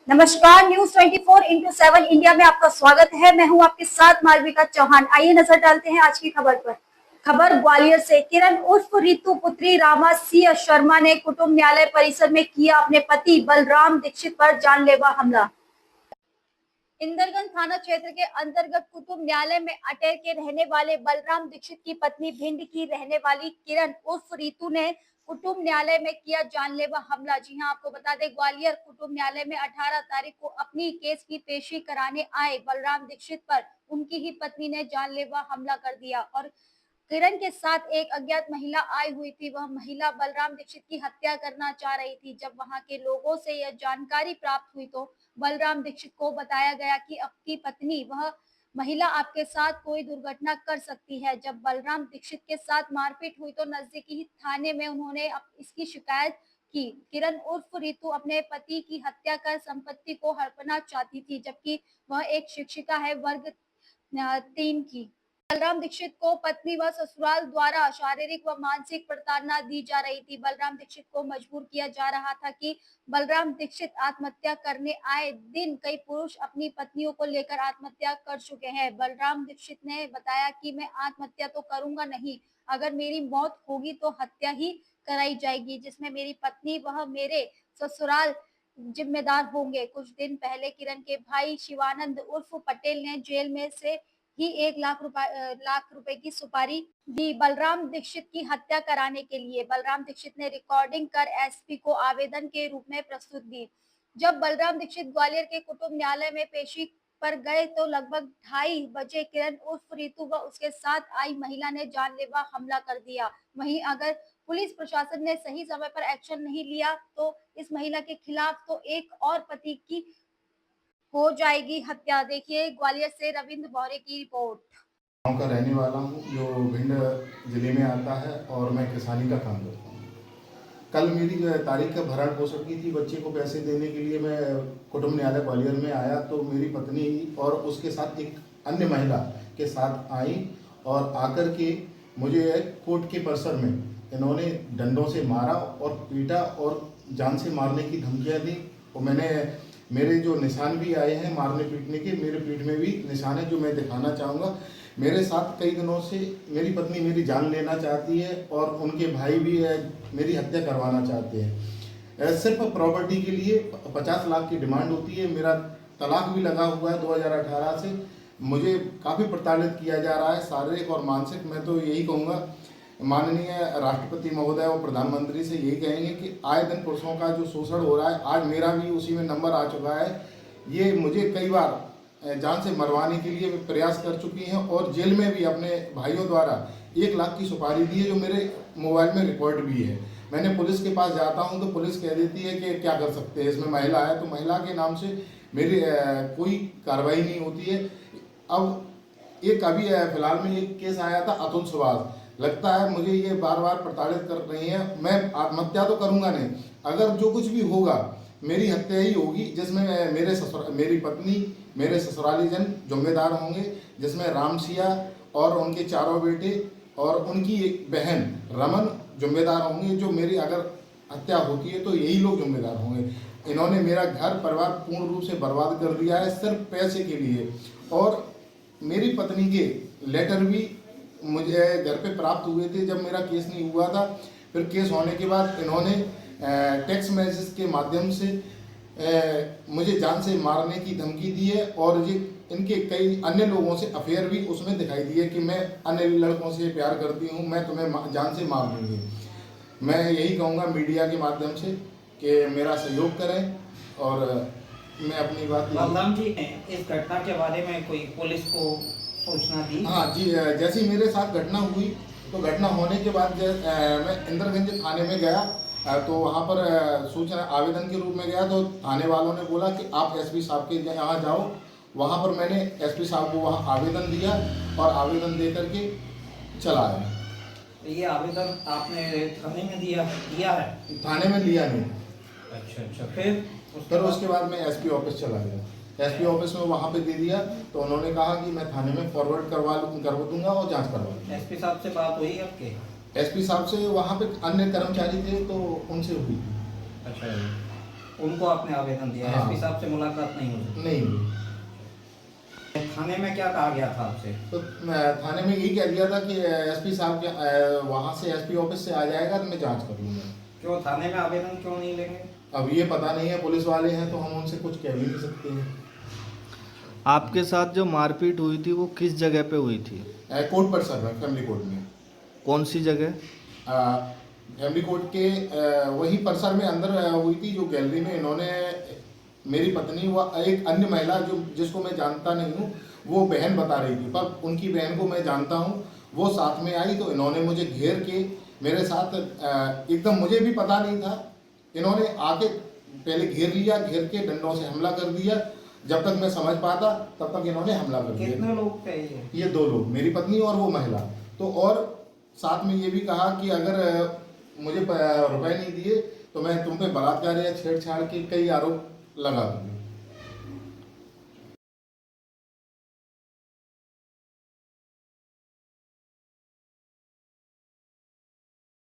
नमस्कार, news 24x7 India में आपका स्वागत है। मैं हूं आपके साथ मालविका चौहान। आइए नजर डालते हैं आज की खबर पर। खबर ग्वालियर से। किरण उर्फ रितु पुत्री रामा सिंह शर्मा ने कुटुंब न्यायालय परिसर में किया अपने पति बलराम दीक्षित पर जानलेवा हमला। इंदरगंज थाना क्षेत्र के अंतर्गत कुटुंब न्यायालय में अटेर के रहने वाले बलराम दीक्षित की पत्नी भिंड की रहने वाली किरण उर्फ रितु ने कुटुंब न्यायालय में किया जानलेवा हमला। जी हां, आपको बता दें, ग्वालियर कुटुंब न्यायालय में 18 तारीख को अपनी केस की पेशी कराने आए बलराम दीक्षित पर उनकी ही पत्नी ने जानलेवा हमला कर दिया और किरण के साथ एक अज्ञात महिला आई हुई थी। वह महिला बलराम दीक्षित की हत्या करना चाह रही थी। जब वहां के लोगों से यह जानकारी प्राप्त हुई तो बलराम दीक्षित को बताया गया कि आपकी पत्नी वह महिला आपके साथ कोई दुर्घटना कर सकती है। जब बलराम दीक्षित के साथ मारपीट हुई तो नजदीकी थाने में उन्होंने इसकी शिकायत की। किरण उर्फ रितु अपने पति की हत्या कर संपत्ति को हड़पना चाहती थी, जबकि वह एक शिक्षिका है वर्ग 3 की। बलराम दीक्षित को पत्नी व ससुराल द्वारा शारीरिक व मानसिक प्रताड़ना दी जा रही थी। बलराम दीक्षित को मजबूर किया जा रहा था कि बलराम दीक्षित आत्महत्या करने आए दिन कई पुरुष अपनी पत्नियों को लेकर आत्महत्या कर चुके हैं। बलराम दीक्षित ने बताया कि मैं आत्महत्या तो करूंगा नहीं, अगर मेरी मौत होगी तो हत्या ही कराई जाएगी, जिसमें मेरी पत्नी वह मेरे ससुराल जिम्मेदार होंगे। कुछ दिन पहले किरण के भाई शिवानंद उर्फ पटेल ने जेल में से ही 1 लाख रुपए की सुपारी दी बलराम दीक्षित की हत्या कराने के लिए। बलराम दीक्षित ने रिकॉर्डिंग कर एसपी को आवेदन के रूप में प्रस्तुत दी। जब बलराम दीक्षित ग्वालियर के कुटुंब न्यायालय में पेशी पर गए तो लगभग 2:30 बजे किरण उर्फ रितु व उसके साथ आई महिला ने जानलेवा हमला कर दिया। वहीं अगर पुलिस प्रशासन ने सही समय पर एक्शन नहीं लिया तो इस महिला के खिलाफ तो एक और पति की हो जाएगी हत्या। देखिए ग्वालियर से रविंद्र बौरे की रिपोर्ट। गाँव का रहने वाला हूँ जो भिंड जिले में आता है और मैं किसानी का काम करता हूँ। कल मेरी तारीख का भरण पोषण की थी, बच्चे को पैसे देने के लिए मैं कुटुंब न्यायालय ग्वालियर में आया तो मेरी पत्नी और उसके साथ एक अन्य महिला के साथ आई और आकर के मुझे कोर्ट के परिसर में इन्होंने डंडों से मारा और पीटा और जान से मारने की धमकियाँ दी। और मेरे जो निशान भी आए हैं मारने पीटने के, मेरे पीठ में भी निशान है जो मैं दिखाना चाहूँगा। मेरे साथ कई दिनों से मेरी पत्नी मेरी जान लेना चाहती है और उनके भाई भी मेरी हत्या करवाना चाहते हैं। सिर्फ प्रॉपर्टी के लिए 50 लाख की डिमांड होती है। मेरा तलाक भी लगा हुआ है 2018 से। मुझे काफ़ी प्रताड़ित किया जा रहा है, शारीरिक और मानसिक। मैं तो यही कहूँगा माननीय राष्ट्रपति महोदय और प्रधानमंत्री से यही कहेंगे कि आए दिन पुरुषों का जो शोषण हो रहा है, आज मेरा भी उसी में नंबर आ चुका है। ये मुझे कई बार जान से मरवाने के लिए प्रयास कर चुकी हैं और जेल में भी अपने भाइयों द्वारा 1 लाख की सुपारी दी है, जो मेरे मोबाइल में रिकॉर्ड भी है। मैंने पुलिस के पास जाता हूं तो पुलिस कह देती है कि क्या कर सकते हैं, इसमें महिला है, तो महिला के नाम से मेरी कोई कार्रवाई नहीं होती है। अब एक अभी फिलहाल में एक केस आया था अतुल सुभाष। लगता है मुझे ये बार बार प्रताड़ित कर रही है। मैं आत्महत्या तो करूंगा नहीं, अगर जो कुछ भी होगा मेरी हत्या ही होगी, जिसमें मेरी पत्नी मेरे ससुराली जन जिम्मेदार होंगे, जिसमें राम सिया और उनके 4 बेटे और उनकी एक बहन रमन जिम्मेदार होंगे। जो मेरी अगर हत्या होती है तो यही लोग जिम्मेदार होंगे। इन्होंने मेरा घर परिवार पूर्ण रूप से बर्बाद कर दिया है सिर्फ पैसे के लिए। और मेरी पत्नी के लेटर भी मुझे घर पे प्राप्त हुए थे जब मेरा केस नहीं हुआ था। फिर केस होने के बाद इन्होंने टेक्स्ट मैसेज के माध्यम से मुझे जान से मारने की धमकी दी है और ये इनके कई अन्य लोगों से अफेयर भी उसमें दिखाई दी है कि मैं अन्य लड़कों से प्यार करती हूँ, मैं तुम्हें जान से मार दूँगी। मैं यही कहूँगा मीडिया के माध्यम से कि मेरा सहयोग करें और मैं अपनी बात। बलराम जी, इस घटना के बारे में कोई पुलिस को सूचना दी? हाँ जी, जैसी मेरे साथ घटना हुई तो घटना होने के बाद मैं इंदरगंज थाने में गया तो वहाँ पर सूचना आवेदन के रूप में गया तो थाने वालों ने बोला कि आप एसपी साहब के यहाँ जाओ। वहाँ पर मैंने एसपी साहब को वहाँ आवेदन दिया और आवेदन दे करके चला आया। ये आवेदन आपने थाने में दिया है? थाने में लिया नहीं। अच्छा, फिर उसके बाद मैं एसपी ऑफिस चला गया। एसपी ऑफिस में वहाँ पे दे दिया तो उन्होंने कहा कि मैं थाने में फॉरवर्ड करवा दूंगा और जांच करवा दूंगा। एसपी साहब से बात हुई आपके? एसपी साहब से वहाँ पे अन्य कर्मचारी थे तो उनसे हुई। अच्छा, उनको आपने आवेदन दिया, हाँ। एसपी साहब से मुलाकात नहीं हुई? नहीं हुई। थाने में क्या कहा गया था आपसे? तो थाने में यही कह दिया था कि एसपी साहब के वहाँ से एसपी ऑफिस से आ जाएगा तो मैं जांच कर लूँगा। क्यों थाने में आवेदन क्यों नहीं लेंगे? अब ये पता नहीं है, पुलिस वाले हैं तो हम उनसे कुछ कह भी नहीं सकते हैं। आपके साथ जो मारपीट हुई थी वो किस जगह पे हुई थी? कोर्ट पर सर, फैमिली कोर्ट में। कौन सी जगह? फैमिली कोर्ट के वही परिसर में अंदर हुई थी, जो गैलरी में इन्होंने मेरी पत्नी व एक अन्य महिला जो जिसको मैं जानता नहीं हूँ, वो बहन बता रही थी, पर उनकी बहन को मैं जानता हूँ, वो साथ में आई तो इन्होंने मुझे घेर के मेरे साथ एकदम मुझे भी पता नहीं था, इन्होंने आके पहले घेर लिया, घेर के डंडों से हमला कर दिया। जब तक मैं समझ पाता तब तक इन्होंने हमला कर दिया। कितने लोग थे ये? 2 लोग, मेरी पत्नी और वो महिला। तो और साथ में ये भी कहा कि अगर मुझे रुपए नहीं दिए तो मैं तुम पे बलात्कार या छेड़छाड़ के कई आरोप लगा दूंगी।